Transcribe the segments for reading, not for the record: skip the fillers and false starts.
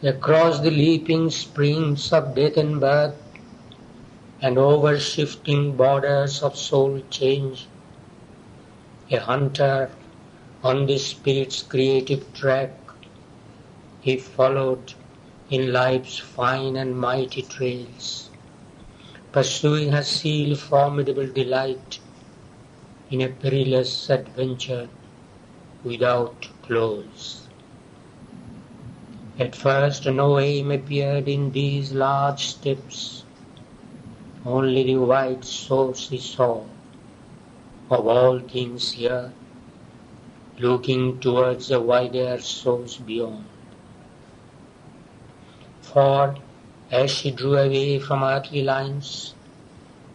Across the leaping springs of death and birth, and over shifting borders of soul change, a hunter on the spirit's creative track, he followed in life's fine and mighty trails, pursuing a seal formidable delight in a perilous adventure without close. At first no aim appeared in these large steps, only the wide source he saw of all things here, looking towards a wider source beyond. For as she drew away from earthly lines,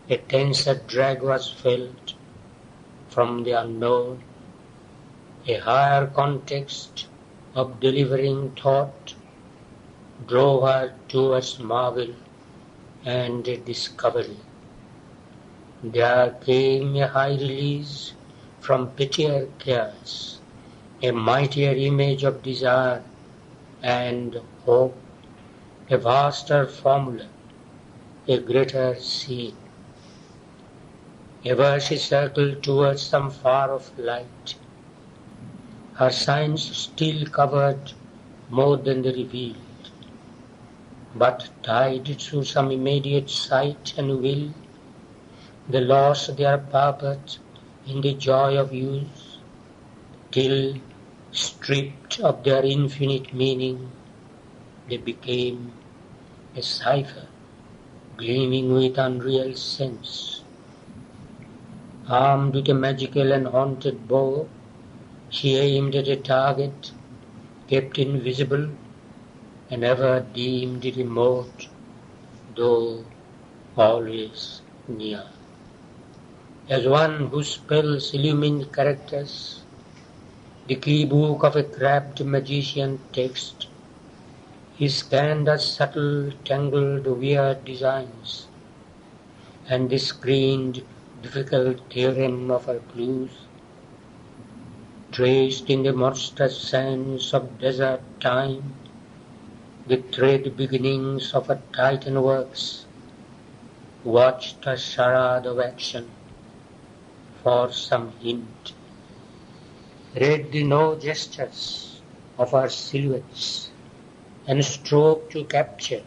a tenser drag was felt from the unknown, a higher context of delivering thought drove her towards marvel and discovery. There came a high release from pettier cares, a mightier image of desire and hope, a vaster formula, a greater scene. Ever she circled towards some far-off light. Her signs still covered more than they revealed, but tied to some immediate sight and will, they lost their purport in the joy of use, till, stripped of their infinite meaning, they became a cipher gleaming with unreal sense. Armed with a magical and haunted bow, she aimed at a target kept invisible and ever deemed remote, though always near. As one whose spells illumined characters, the key book of a crabbed magician text, he scanned the subtle, tangled, weird designs, and the screened, difficult theorem of her clues, traced in the monstrous sands of desert time, the thread beginnings of her Titan works, watched her charade of action for some hint, read the no gestures of her silhouettes, and strove to capture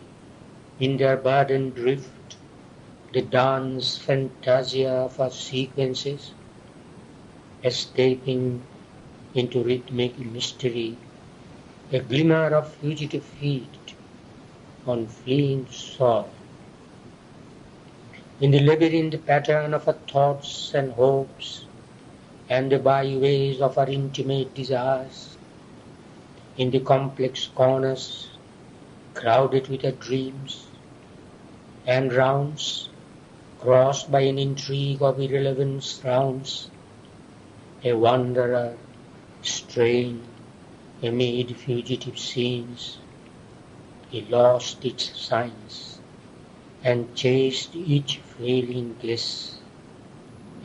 in their burdened drift the dance fantasia of her sequences, escaping into rhythmic mystery, a glimmer of fugitive feet on fleeing soil. In the labyrinth pattern of her thoughts and hopes, and the byways of her intimate desires, in the complex corners crowded with her dreams, and rounds crossed by an intrigue of irrelevant rounds, a wanderer straying amid fugitive scenes, he lost its signs and chased each failing guess.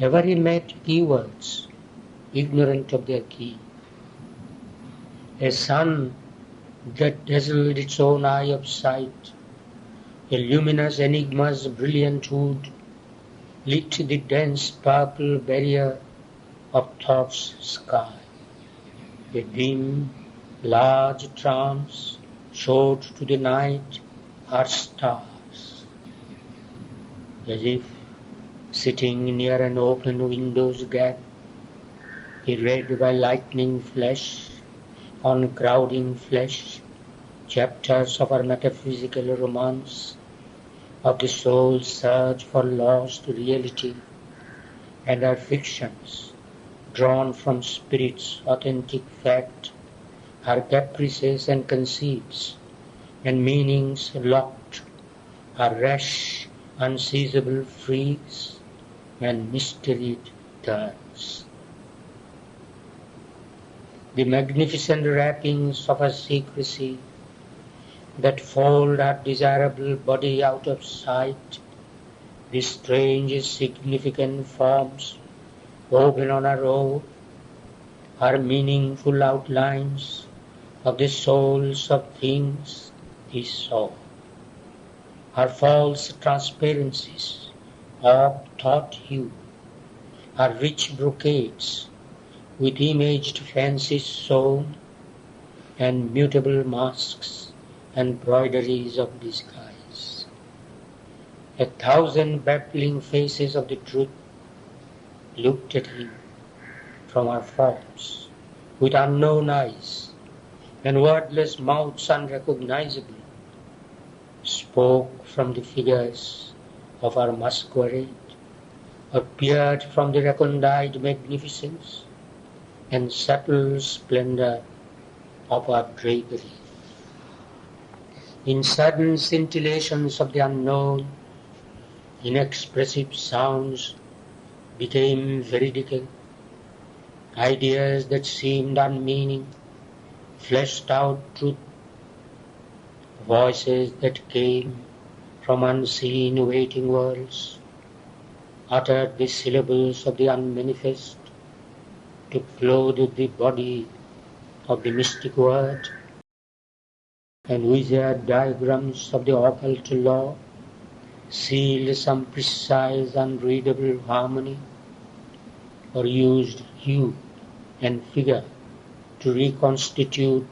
Ever he met keywords, ignorant of their key. A sun that dazzled its own eye of sight, a luminous enigma's brilliant hood, lit the dense purple barrier of thought's sky. A dim, large trance showed to the night her stars, as if sitting near an open window's gap, he read by lightning flash on crowding flesh chapters of her metaphysical romance, of the soul's search for lost reality, and her fictions drawn from spirit's authentic fact, her caprices and conceits, and meanings locked, her rash, unseizable freaks, and mysteried turns. The magnificent wrappings of her secrecy that fold her desirable body out of sight, the strange significant forms woven on her robe, her meaningful outlines of the souls of things he saw. Her false transparencies of thought hue, her rich brocades with imaged fancies sewn, and mutable masks and broideries of disguise. 1,000 babbling faces of the truth looked at him from her forms with unknown eyes, and wordless mouths unrecognizable spoke from the figures of her masquerade, or peered from the recondite magnificence and subtle splendor of her drapery. In sudden scintillations of the unknown, inexpressive sounds became veridical. Ideas that seemed unmeaning fleshed out truth. Voices that came from unseen waiting worlds uttered the syllables of the unmanifest to clothe the body of the mystic word, and with their diagrams of the occult law sealed some precise unreadable harmony, or used hue and figure to reconstitute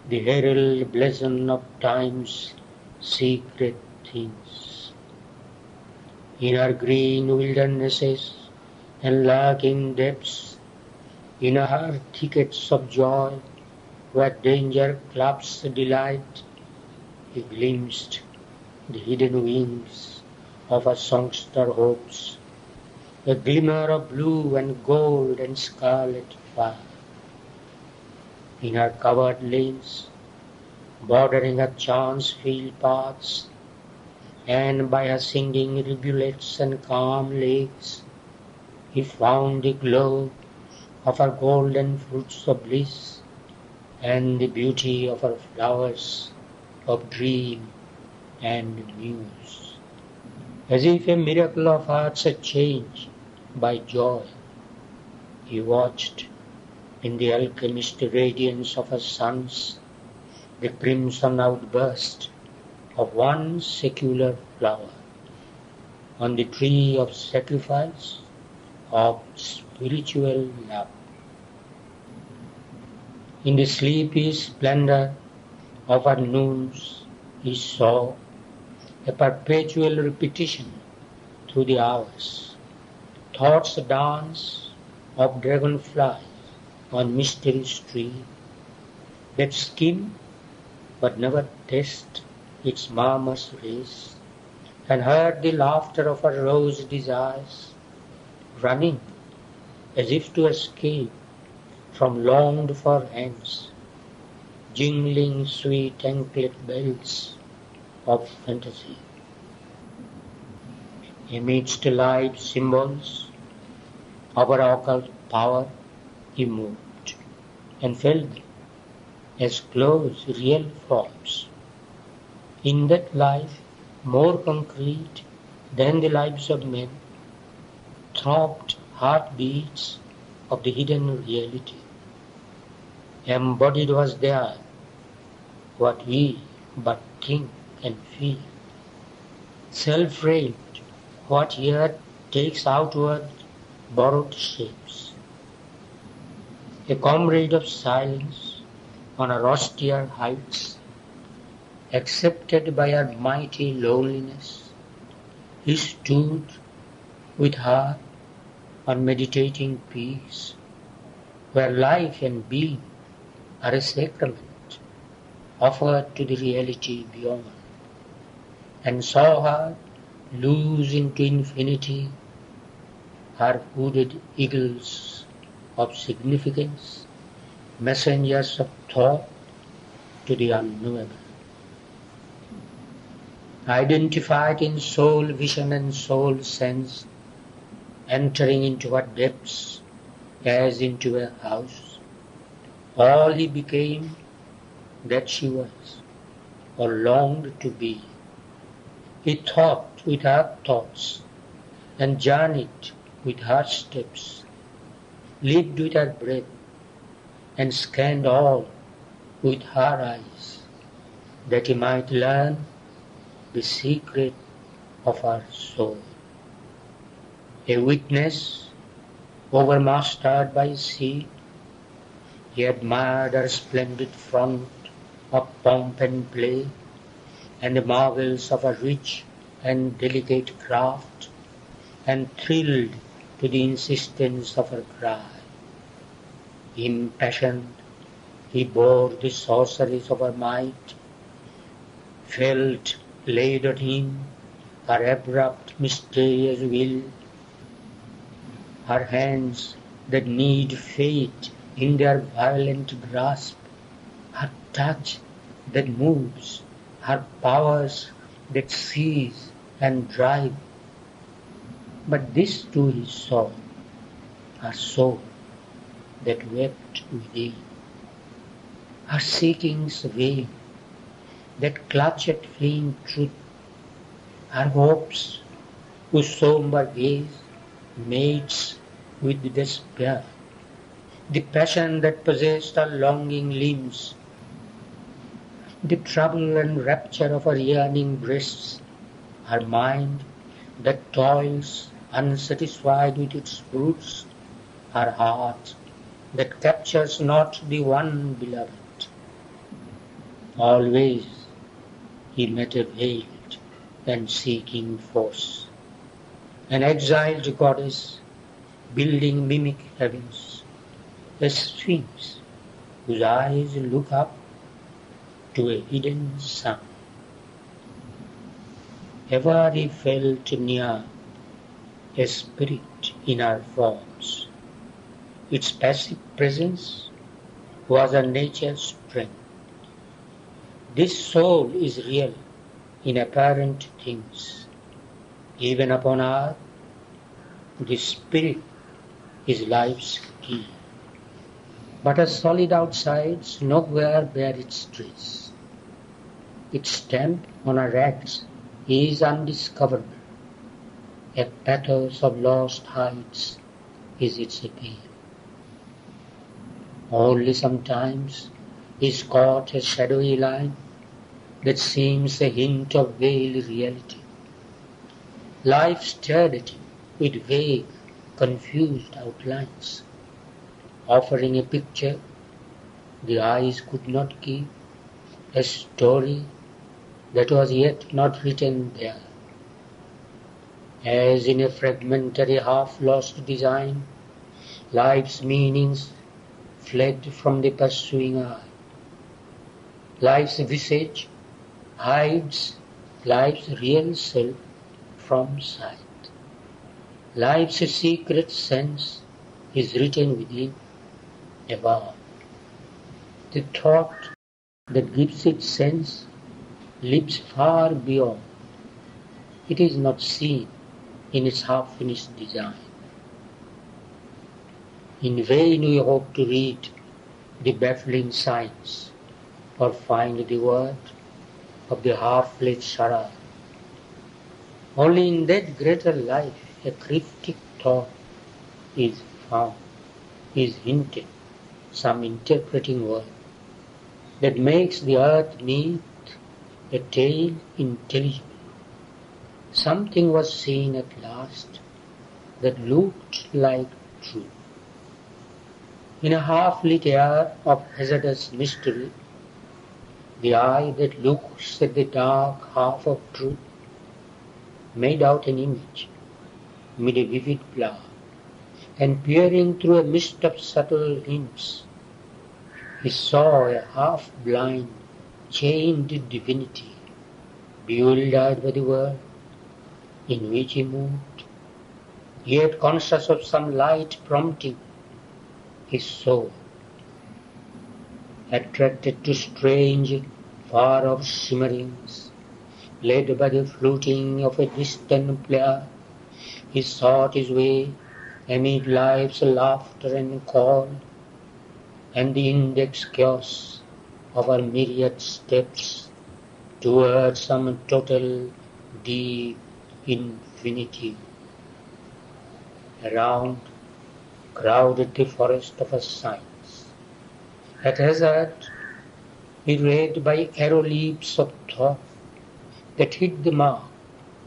the herald blazon of time's secret things. In her green wildernesses and lurking depths, in her thickets of joy, where danger clubs delight, he glimpsed the hidden wings of her songster hopes, a glimmer of blue and gold and scarlet fire. In her covered lanes, bordering her chance-filled paths, and by her singing rivulets and calm lakes, he found the glow of her golden fruits of bliss, and the beauty of her flowers of dream and muse. As if a miracle of hearts had changed by joy, he watched in the alchemist radiance of her suns the crimson outburst of one secular flower on the tree of sacrifice of spiritual love. In the sleepy splendor of her noons, he saw a perpetual repetition through the hours, thought's dance of dragonflies on mystery's tree, that skim but never taste its mamma's race, and heard the laughter of her rose desires, running as if to escape from longed-for ends, jingling sweet anklet bells of fantasy. Amidst live symbols of her occult power, he moved, and felt them as close real forms. In that life, more concrete than the lives of men, throbbed heartbeats of the hidden reality. Embodied was there what we but think and feel. Self-framed, what yet takes outward borrowed shapes. A comrade of silence on her austere heights, accepted by her mighty loneliness, he stood with her on meditating peace, where life and being are a sacrament offered to the reality beyond, and saw her lose into infinity her hooded eagles of significance, messengers of thought to the unknowable. Identified in soul vision and soul sense, entering into her depths as into a house, all he became that she was, or longed to be. He thought with her thoughts, and journeyed with her steps, lived with her breath, and scanned all with her eyes, that he might learn the secret of our soul. A witness, overmastered by sea, he admired her splendid front of pomp and play, and the marvels of her rich and delicate craft, and thrilled to the insistence of her cry. Impassioned, he bore the sorceries of her might, felt laid on him her abrupt, mysterious will, her hands that need fate in their violent grasp, her touch that moves, her powers that seize and drive. But this too he saw, her soul that wept within, her seekings vain, that clutched at fleeing truth, her hopes whose sombre gaze mates with despair, the passion that possessed her longing limbs, the trouble and rapture of her yearning breasts, her mind that toils unsatisfied with its fruits, her heart that captures not the one beloved. Always he met a veiled and seeking force, an exiled goddess building mimic heavens, a sphinx whose eyes look up to a hidden sun. Ever he felt near a spirit in our forms. Its passive presence was a nature's strength. This soul is real in apparent things. Even upon earth, the spirit is life's key. But as solid outsides nowhere bear its trace. Its stamp on our rags is undiscoverable. A pathos of lost heights is its appeal. Only sometimes is caught a shadowy line that seems a hint of veiled reality. Life stared at him with vague, confused outlines, offering a picture the eyes could not give, a story that was yet not written there. As in a fragmentary half-lost design, life's meanings fled from the pursuing eye. Life's visage hides life's real self from sight. Life's secret sense is written within, above. The thought that gives it sense lives far beyond. It is not seen in its half-finished design. In vain we hope to read the baffling signs or find the word of the half-lit charade. Only in that greater life a cryptic thought is found, is hinted, some interpreting word that makes the earth meet a tale intelligible. Something was seen at last that looked like truth. In a half-lit air of hazardous mystery, the eye that looks at the dark half of truth made out an image mid a vivid blur, and peering through a mist of subtle hints, he saw a half-blind, chained divinity, bewildered by the world in which he moved, yet conscious of some light prompting his soul, attracted to strange, far-off shimmerings, led by the fluting of a distant player, he sought his way amid life's laughter and call, and the index chaos of our myriad steps towards some total deep infinity. Around crowded the forest of a science. At hazard, irradiated by arrow leaps of thought that hit the mark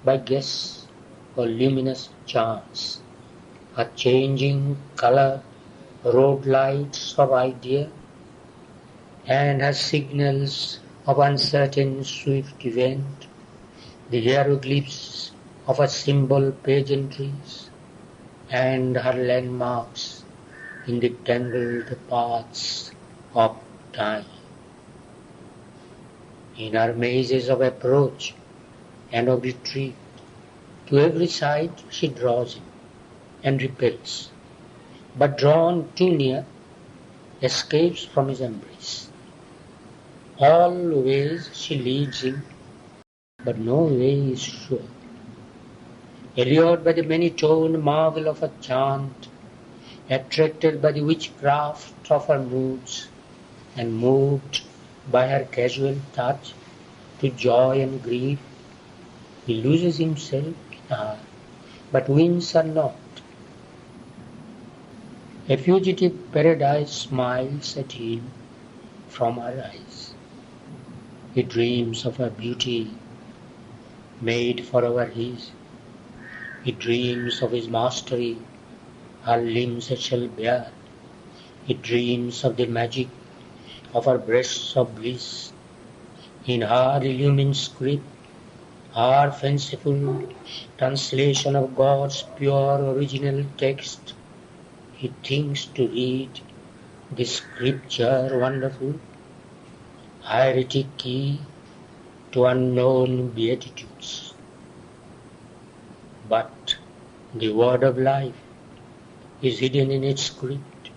by guess or luminous chance, a changing color, road lights of idea, and her signals of uncertain swift event, the hieroglyphs of her symbol pageantries, and her landmarks in the tangled paths of time. In her mazes of approach and of retreat, to every side she draws him and repels, but drawn too near, escapes from his embrace. All ways she leads him, but no way is sure. Allured by the many-toned marvel of her chant, attracted by the witchcraft of her moods, and moved by her casual touch to joy and grief, he loses himself in her, but wins her not. A fugitive paradise smiles at him from her eyes. He dreams of her beauty, made forever his. He dreams of his mastery, her limbs shall bear. He dreams of the magic of her breasts of bliss. In her illumined script, her fanciful translation of God's pure original text, he thinks to read the scripture wonderful, hieratic key to unknown beatitudes. But the word of life is hidden in its script.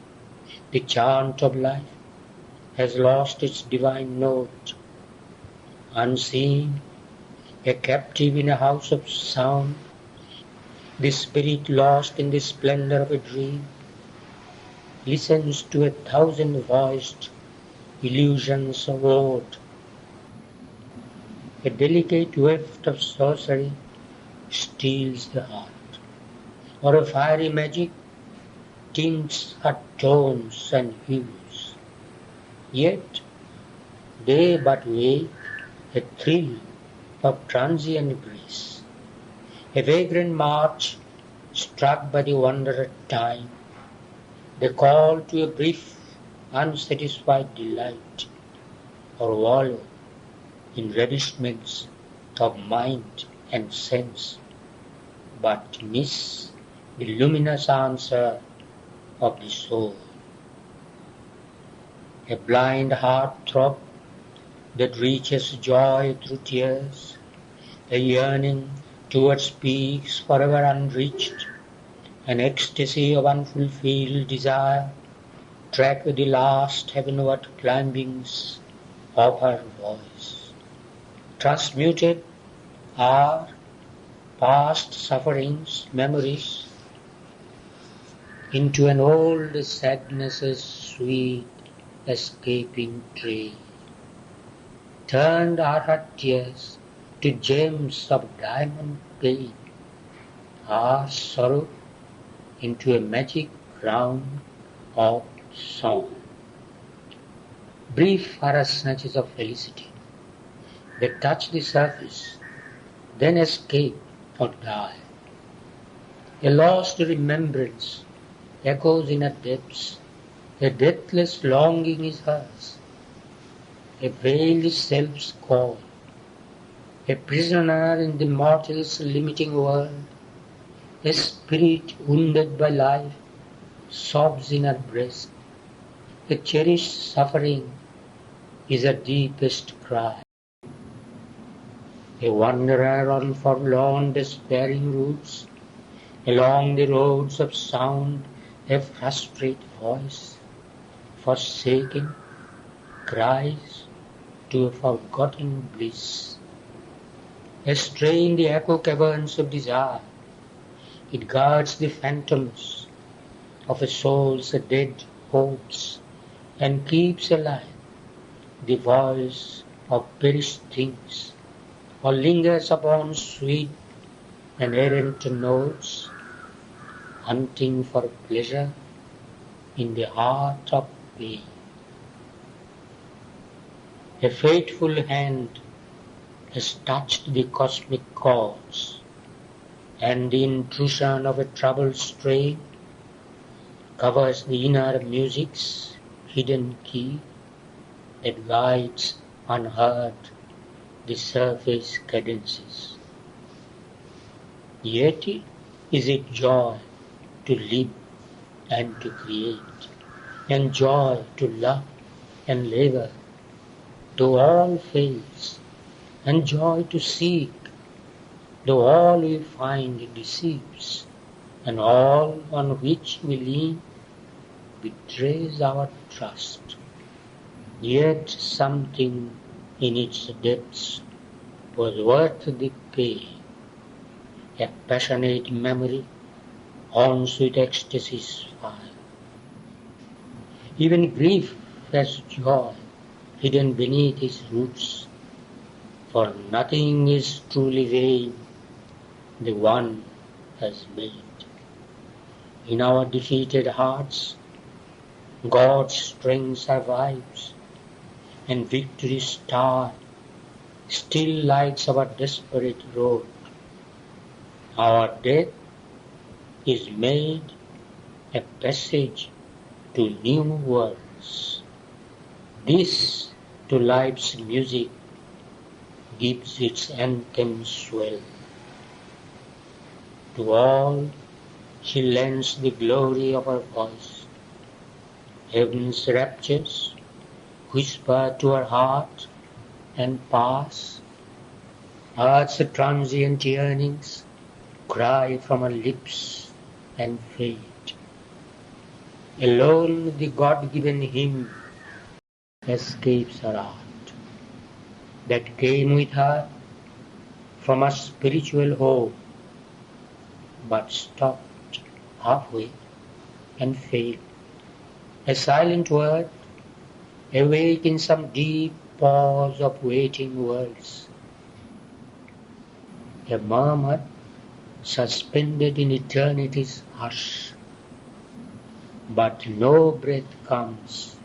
The chant of life has lost its divine note. Unseen, a captive in a house of sound, the spirit lost in the splendor of a dream, listens to 1,000-voiced illusions of old. A delicate waft of sorcery steals the heart, or a fiery magic tints her tones and hues. Yet they but wake a thrill of transient grace, a vagrant march struck by the wonder of time, the call to a brief, unsatisfied delight, or wallow in ravishments of mind and sense, but miss the luminous answer of the soul. A blind heart-throb that reaches joy through tears, a yearning towards peaks forever unreached, an ecstasy of unfulfilled desire, track the last heavenward climbings of her voice. Transmuted are past sufferings, memories, into an old sadness's sweet escaping tree. Turned are her tears to gems of diamond pain, our sorrow into a magic crown of song. Brief are her snatches of felicity that touch the surface, then escape or die. A lost remembrance echoes in her depths, a deathless longing is hers, a veiled self's call, a prisoner in the mortal's limiting world, a spirit wounded by life, sobs in her breast, a cherished suffering is her deepest cry. A wanderer on forlorn despairing routes, along the roads of sound, a frustrate voice, forsaken, cries to a forgotten bliss. Astray in the echo caverns of desire, it guards the phantoms of a soul's dead hopes and keeps alive the voice of perished things, or lingers upon sweet and errant notes, hunting for pleasure in the heart of pain. A fateful hand has touched the cosmic chords, and the intrusion of a troubled strain covers the inner music's hidden key that guides unheard the surface cadences. Yet is it joy to live and to create, and joy to love and labor, though all fails, and joy to seek, though all we find deceives, and all on which we lean betrays our trust. Yet something in its depths was worth the pay, a passionate memory haunts with ecstasy's fire. Even grief has joy hidden beneath its roots, for nothing is truly vain the one has made. In our defeated hearts, God's strength survives, and victory's star still lights our desperate road. Our death is made a passage to new worlds. This to life's music gives its anthem swell. To all she lends the glory of her voice. Heaven's raptures whisper to her heart and pass. Earth's transient yearnings cry from her lips and fade. Alone the God-given hymn escapes her heart, that came with her from a spiritual home, but stopped halfway and failed. A silent word, awake in some deep pause of waiting worlds. A murmur suspended in eternity's hush, but no breath comes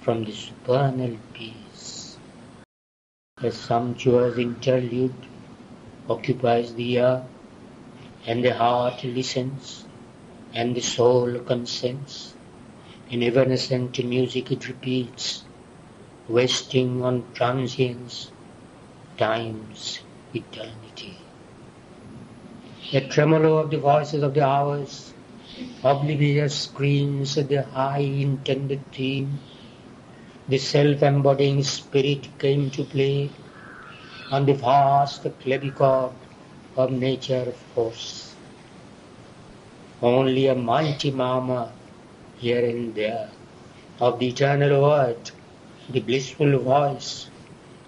from the supernal peace. A sumptuous interlude occupies the ear, and the heart listens, and the soul consents. In evanescent music it repeats, wasting on transience, time's eternity. A tremolo of the voices of the hours, oblivious screams at the high intended theme. The self-embodying spirit came to play on the vast clavichord of nature force. Only a mighty murmur here and there of the eternal word, the blissful voice,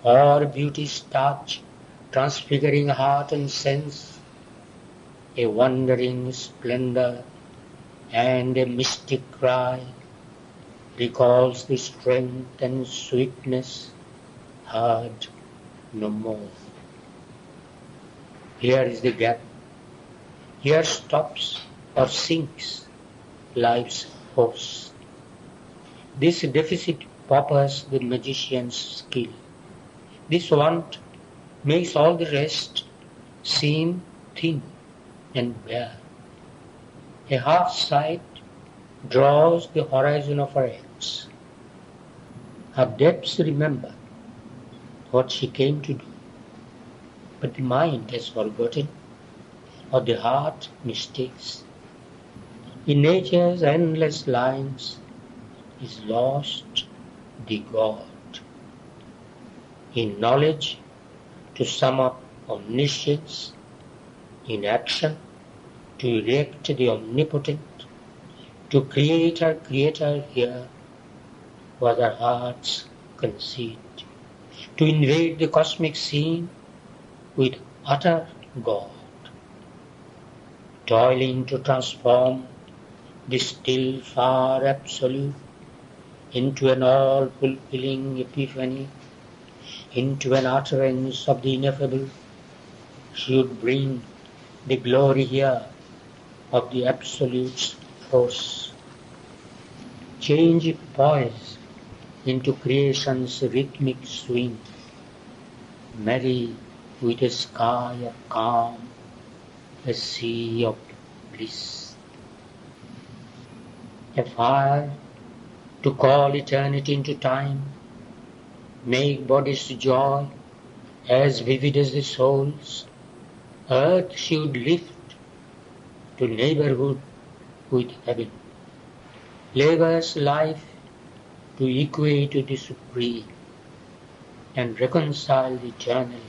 or beauty's touch, transfiguring heart and sense, a wandering splendor and a mystic cry recalls the strength and sweetness heard no more. Here is the gap. Here stops or sinks life's force. This deficit paupers the magician's skill. This want makes all the rest seem thin and bare. A half sight draws the horizon of her ends. Her depths remember what she came to do, but the mind has forgotten, or the heart mistakes. In nature's endless lines is lost the God. In knowledge, to sum up omniscience, in action, to erect the omnipotent, to create her Creator here, was her heart's conceit. To invade the cosmic scene with utter God, toiling to transform the still far absolute into an all-fulfilling epiphany, into an utterance of the ineffable. She would bring the glory here of the Absolute's force. Change poise into creation's rhythmic swing, merry with a sky of calm, a sea of bliss. A fire to call eternity into time, make bodies joy as vivid as the soul's. Earth should lift to neighborhood with heaven. Labor's life to equate to the supreme, and reconcile the eternal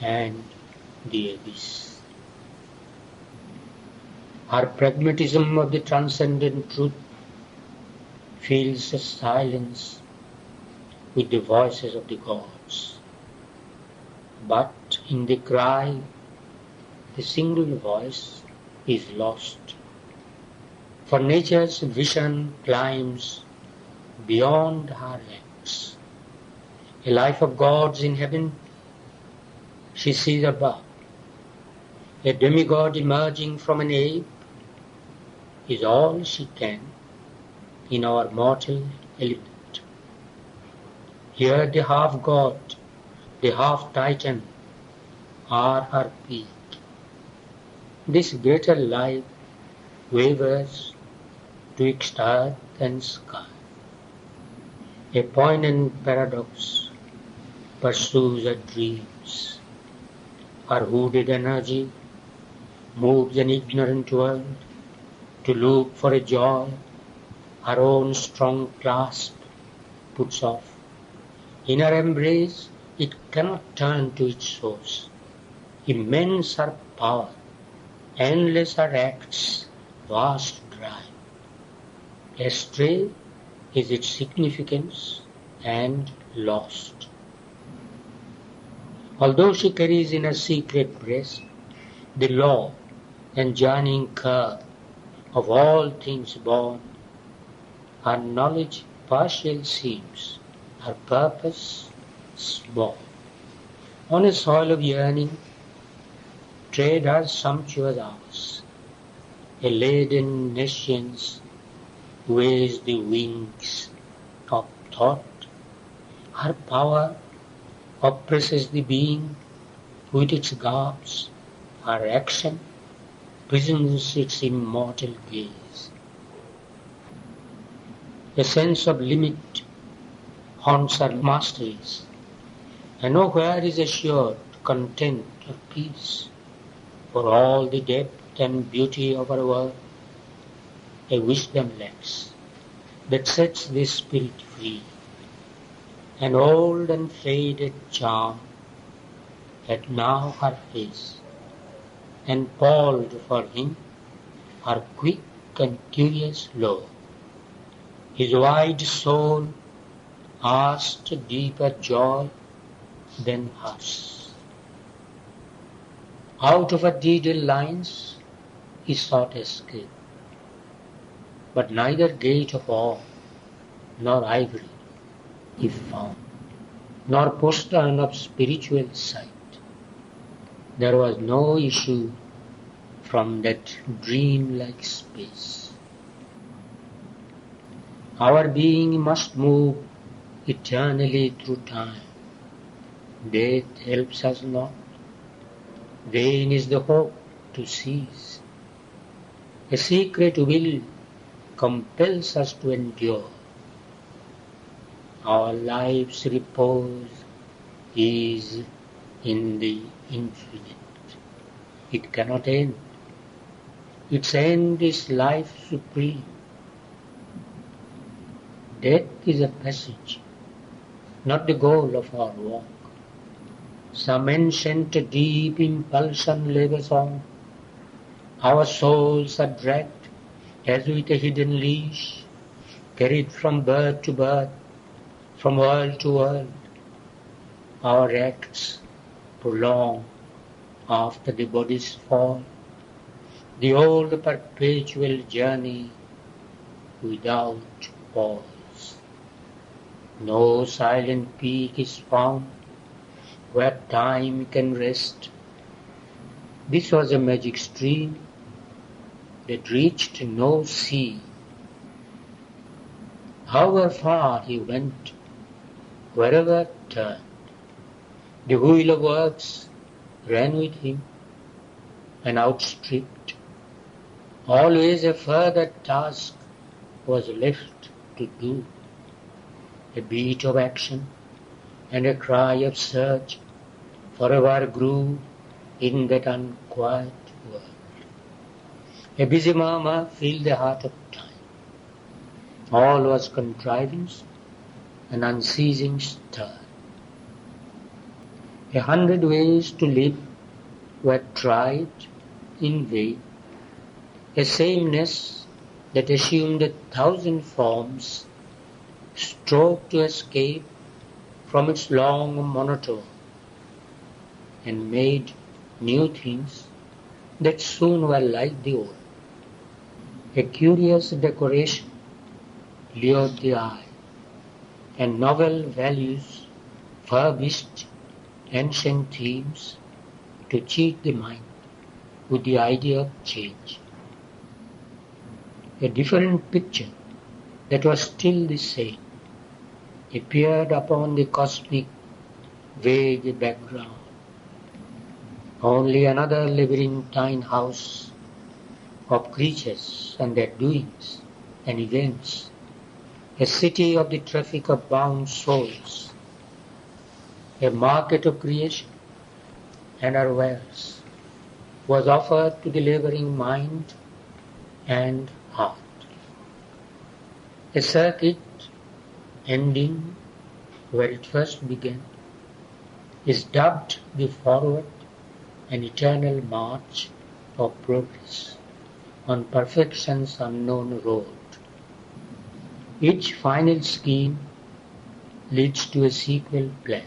and the abyss. Our pragmatism of the transcendent truth fills the silence with the voices of the gods. But in the cry, the single voice is lost. For nature's vision climbs beyond her acts. A life of gods in heaven she sees above. A demigod emerging from an ape is all she can in our mortal element. Here the half-god, the half-titan are her peak. This greater life wavers twixt earth and sky. A poignant paradox pursues her dreams. Her hooded energy moves an ignorant world to look for a joy her own strong clasp puts off. In her embrace it cannot turn to its source. Immense her power, endless her acts, vast drive. Astray is its significance and lost. Although she carries in her secret breast the law and journeying curve of all things born, her knowledge partial seems, her purpose small. On a soil of yearning, tread her sumptuous hours. A laden nescience weighs the wings of thought. Her power oppresses the being with its garbs. Her action prisons its immortal gaze. A sense of limit haunts her masteries, and nowhere is assured content or peace. For all the depth and beauty of her work, a wisdom lacks that sets the spirit free. An old and faded charm had now her face, and palled for him her quick and curious lore. His wide soul asked deeper joy than hers. Out of her deeded lines he sought escape, but neither gate of awe nor ivory he found, nor postern of spiritual sight. There was no issue from that dream-like space. Our being must move eternally through time. Death helps us not. Vain is the hope to cease. A secret will compels us to endure. Our life's repose is in the infinite. It cannot end. Its end is life supreme. Death is a passage, not the goal of our walk. Some ancient deep impulsion labors on. Our souls are dragged as with a hidden leash, carried from birth to birth, from world to world. Our acts prolong after the body's fall, the old perpetual journey without pause. No silent peak is found where time can rest. This was a magic stream that reached no sea. However far he went, wherever turned, the wheel of works ran with him and outstripped. Always a further task was left to do, a beat of action and a cry of search forever grew in that unquiet world. A busy murmur filled the heart of time. All was contrivance and unceasing stir. 100 ways to live were tried in vain. A sameness that assumed 1,000 forms strove to escape from its long monotone and made new things that soon were like the old. A curious decoration lured the eye, and novel values furbished ancient themes to cheat the mind with the idea of change. A different picture that was still the same appeared upon the cosmic vague background. Only another labyrinthine house of creatures and their doings and events, a city of the traffic of bound souls, a market of creation and our wares, was offered to the laboring mind and heart. A circuit ending where it first began is dubbed the forward and eternal march of progress on perfection's unknown road. Each final scheme leads to a sequel plan.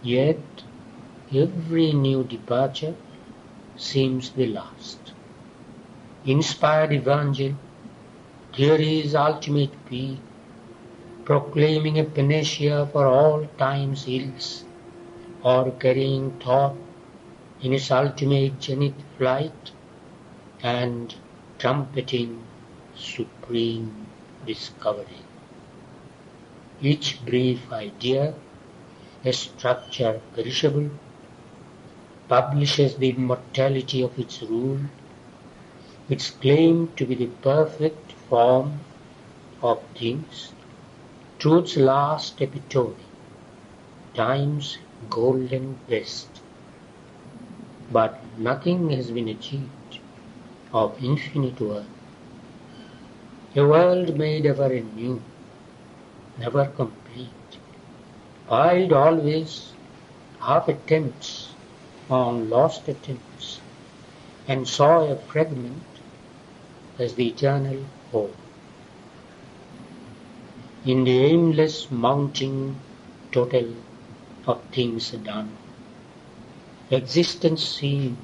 Yet every new departure seems the last. Inspired evangel, theory's ultimate peak, proclaiming a panacea for all time's ills, or carrying thought in its ultimate zenith flight, and trumpeting supreme discovery. Each brief idea, a structure perishable, publishes the immortality of its rule, its claim to be the perfect form of things, truth's last epitome, time's golden best. But nothing has been achieved of infinite worth. A world made ever anew, never complete, piled always half attempts on lost attempts, and saw a fragment as the eternal whole. In the aimless mounting total of things done, existence seemed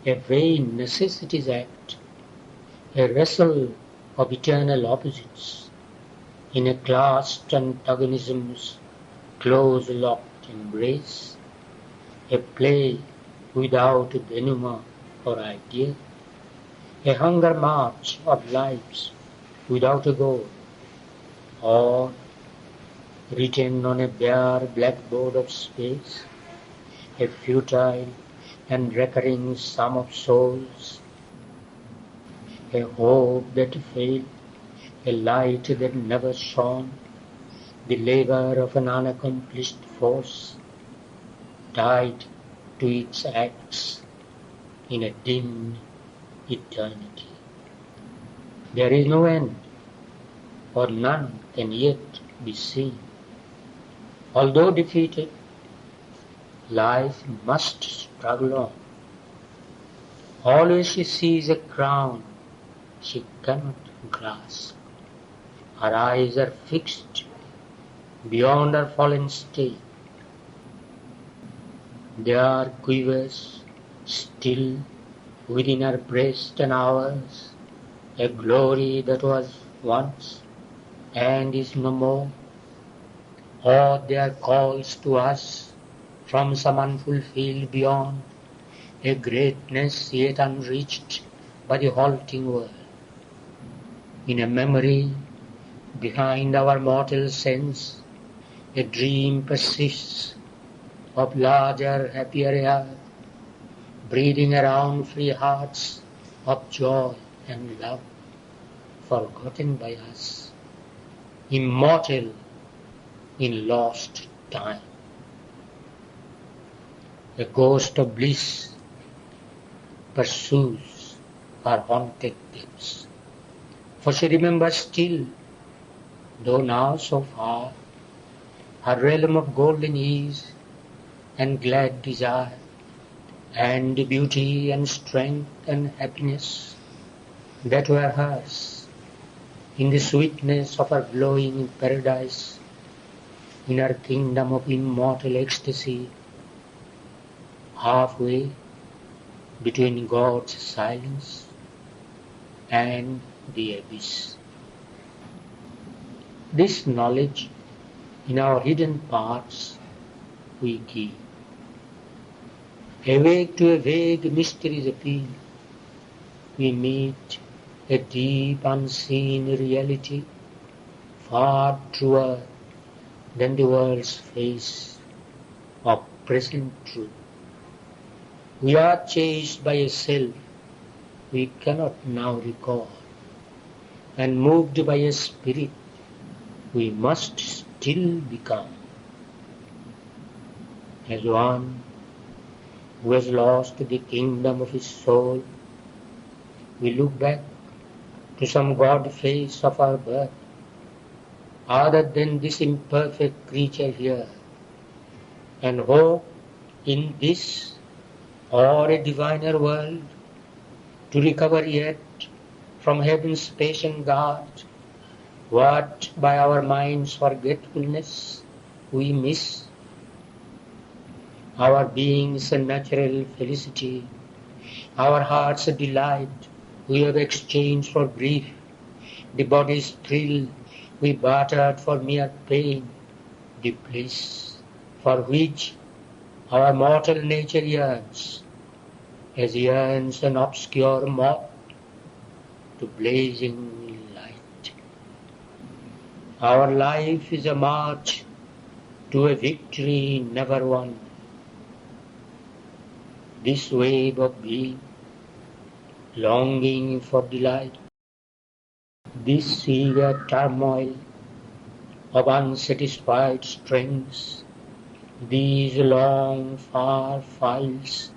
a vain necessity's act, a wrestle of eternal opposites, in a clasped antagonism's close-locked embrace, a play without denouement or idea, a hunger march of lives without a goal, or written on a bare blackboard of space, a futile and recurring sum of souls, a hope that failed, a light that never shone, the labor of an unaccomplished force, tied to its acts in a dim eternity. There is no end, for none can yet be seen. Although defeated, life must struggle on. Always she sees a crown she cannot grasp. Her eyes are fixed beyond her fallen state. There quivers still within her breast and ours a glory that was once and is no more. Or there calls to us from some unfulfilled beyond a greatness yet unreached by the halting world. In a memory behind our mortal sense, a dream persists of larger, happier air, breathing around free hearts of joy and love, forgotten by us, immortal in lost time. A ghost of bliss pursues our haunted depths, for she remembers still, though now so far, her realm of golden ease and glad desire, and beauty and strength and happiness that were hers, in the sweetness of her glowing paradise, in her kingdom of immortal ecstasy, halfway between God's silence and the abyss. This knowledge in our hidden parts we keep. Awake to a vague mystery's appeal, we meet a deep unseen reality, far truer than the world's face of present truth. We are chased by a self we cannot now recall, and moved by a spirit we must still become. As one who has lost the kingdom of his soul, we look back to some God face of our birth, other than this imperfect creature here, and hope in this or a diviner world to recover yet from heaven's patient guard what by our mind's forgetfulness we miss. Our being's natural felicity, our heart's delight we have exchanged for grief, the body's thrill we bartered for mere pain, the bliss for which our mortal nature yearns, as yearns an obscure moth to blazing light. Our life is a march to a victory never won. This wave of being, longing for delight, this eager turmoil of unsatisfied strengths, these long far files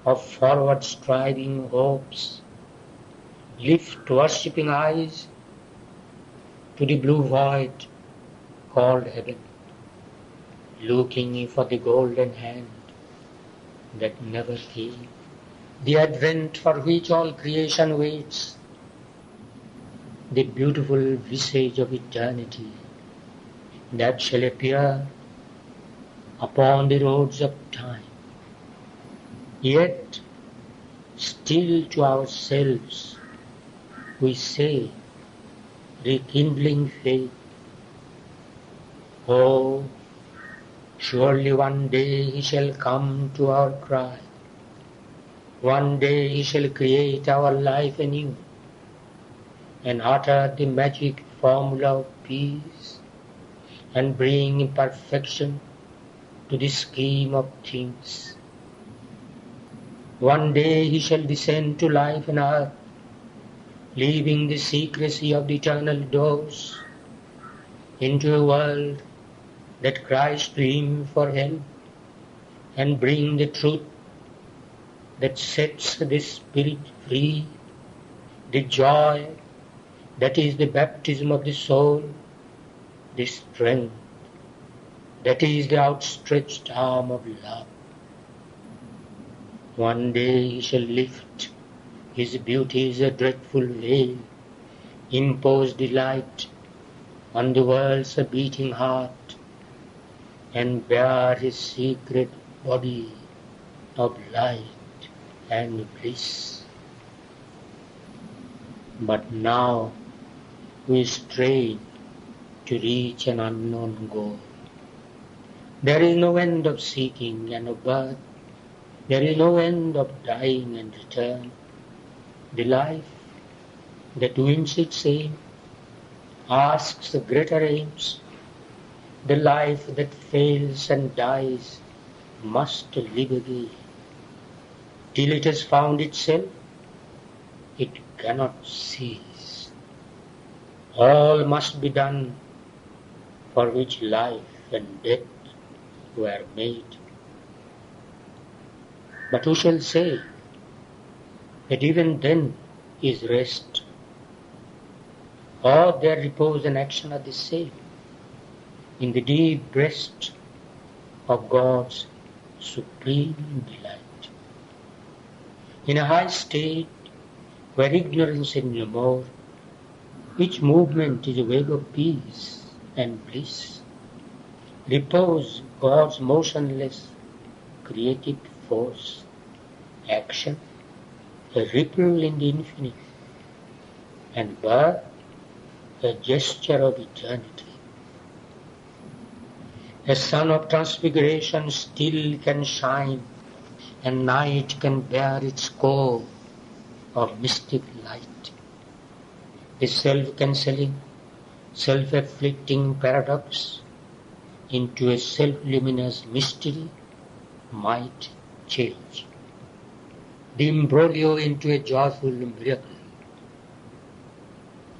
of forward striving hopes, lift worshipping eyes to the blue void called heaven, looking for the golden hand that never came, the advent for which all creation waits, the beautiful visage of eternity that shall appear upon the roads of time. Yet still to ourselves we say, rekindling faith, oh, surely one day he shall come to our cry. One day he shall create our life anew and utter the magic formula of peace and bring perfection to the scheme of things. One day he shall descend to life on earth, leaving the secrecy of the eternal doors into a world that cries to him for help, and bring the truth that sets the spirit free, the joy that is the baptism of the soul, the strength that is the outstretched arm of love. One day he shall lift his beauty's dreadful veil, impose delight on the world's beating heart, and bear his secret body of light and bliss. But now we strain to reach an unknown goal. There is no end of seeking and of birth. There is no end of dying and return. The life that wins its aim, asks the greater aims. The life that fails and dies must live again. Till it has found itself, it cannot cease. All must be done for which life and death were made. But who shall say that even then is rest, or their repose and action are the same in the deep breast of God's supreme delight? In a high state where ignorance is no more, each movement is a wave of peace and bliss. Repose, God's motionless creative force, action, a ripple in the infinite, and birth, a gesture of eternity. A sun of transfiguration still can shine, and night can bear its core of mystic light. The self-cancelling, self-afflicting paradox into a self-luminous mystery might change. The imbroglio into a joyful miracle.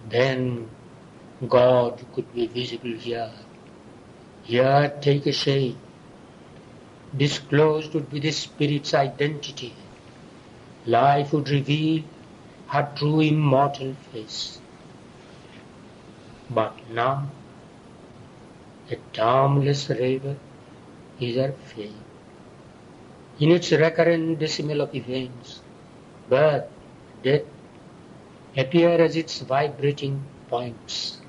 Then God could be visible here. Here take a shade. Disclosed would be the Spirit's identity. Life would reveal her true immortal face. But now, a termless river is her fame. In its recurrent decimal of events, birth, death appear as its vibrating points.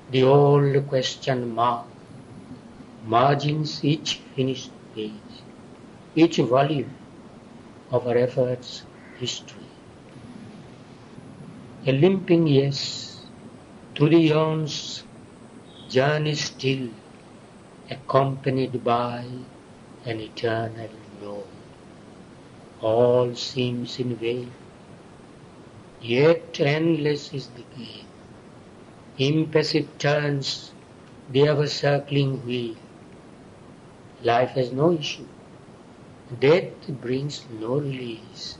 The old question mark margins each finished page, each volume of our efforts' history. A limping yes through the eons, journey still, accompanied by an eternal no. All seems in vain, yet endless is the game. Impassive turns the ever-circling wheel. Life has no issue. Death brings no release.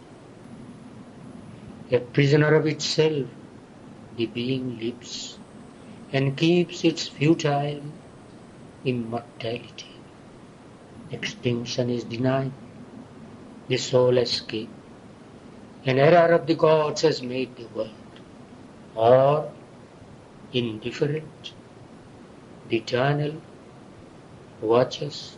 A prisoner of itself, the being lives and keeps its futile immortality. Extinction is denied, the soul escapes. An error of the gods has made the world, or indifferent, the eternal watches